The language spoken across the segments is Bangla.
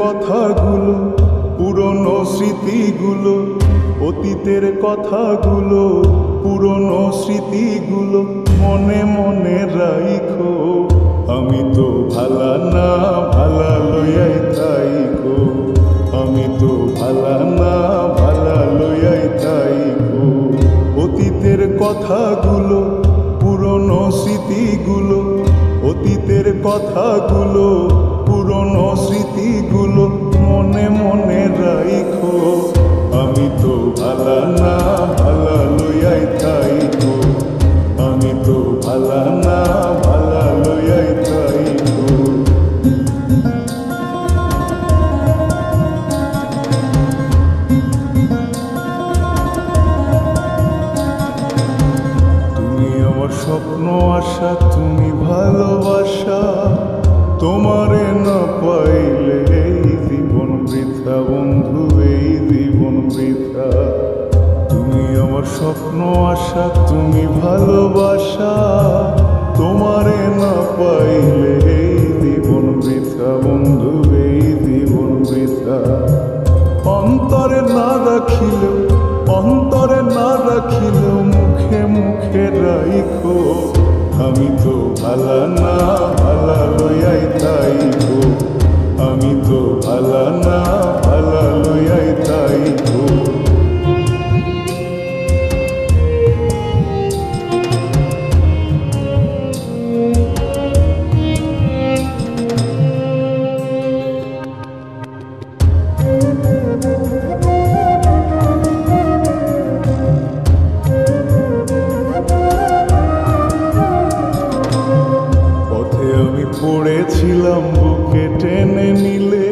কথাগুলো, পুরনো স্মৃতিগুলো, অতীতের কথাগুলো, পুরনো স্মৃতিগুলো মনে মনে রাইখো। আমি তো ভালা না ভালা লইয়াই থাইকো, আমি তো ভালা না ভালা লইয়াই থাইকো। অতীতের কথাগুলো, পুরনো স্মৃতিগুলো, অতীতের কথাগুলো, পুরনো স্মৃতিগুলো মনে মনে রাইখো। আমি তো ভালা না ভালা লইয়াই থাইকো, আমি তো ভালা না ভালা লইয়াই থাইকো। তুমি আমার স্বপ্ন আশা, তুমি ভালোবাসা, তোমারে না পাইলে এই জীবন বৃথা বন্ধু, এই জীবন বৃথা। তুমি আমার স্বপ্ন আশা, তুমি ভালোবাসা, তোমারে না পাইলে এই জীবন বৃথা বন্ধু, এই জীবন বৃথা। অন্তরে না রাখিলেও, অন্তরে না রাখিলেও মুখে মুখে রাইখো। আমি তো ভালা না ভালা লইয়াই থাইকো, আমি তো ভালা না ভালা লইয়াই থাইকো। পড়েছিলাম বুকে টেনে নিলে,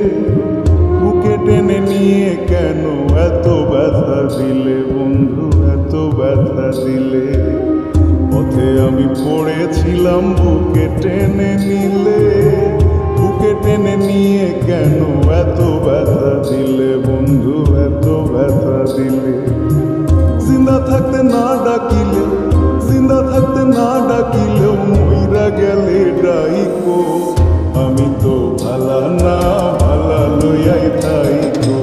বুকে টেনে নিয়ে কেন এত ব্যথা দিলে বন্ধু, এত ব্যথা দিলে। পথে আমি পড়েছিলাম বুকে টেনে নিলে, বুকে টেনে নিয়ে কেন এত ব্যথা দিলে বন্ধু, এত ব্যথা দিলে। জিন্দা থাকতে না ডাকিলে, জিন্দা থাকতে না ডাকিলেও মইরা গেলে ডাইকো। আমি তো ভালা না ভালা লইয়াই থাইকো,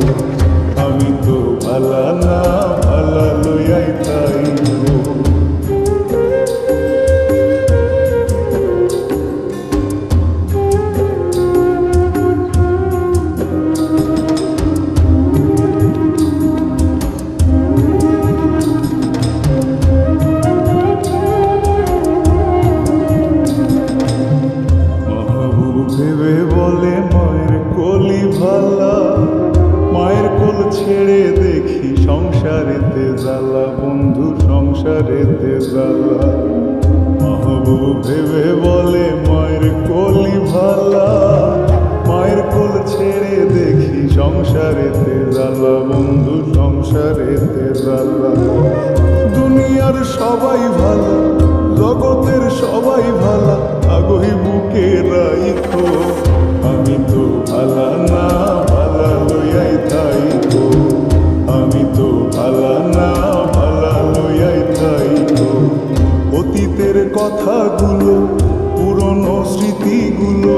আমি তো ভালা না ভালা লইয়াই থাইকো। ভেবে বলে মায়ের কোলি ভালা, মায়ের কোল ছেড়ে দেখি সংসারেতে জ্বালা বন্ধু, সংসারেতে জ্বালা। মাহবুব ভেবে বলে মায়ের কোলি ভালা, মায়ের কোল ছেড়ে দেখি সংসারেতে জ্বালা বন্ধু, সংসারেতে জ্বালা। দুনিয়ার সবাই ভালা, জগতের সবাই ভালা, আগই বুকে রাইখো। আমি তো ভালা না ভালা লইয়াই থাইকো, আমি তো ভালা না ভালা লইয়াই থাইকো। অতীতের কথাগুলো, পুরনো স্মৃতিগুলো,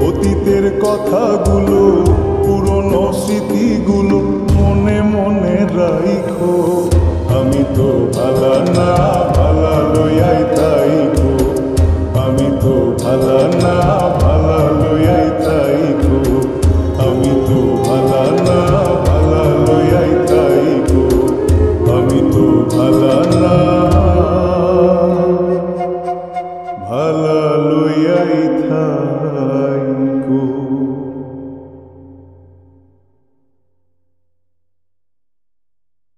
অতীতের কথাগুলো,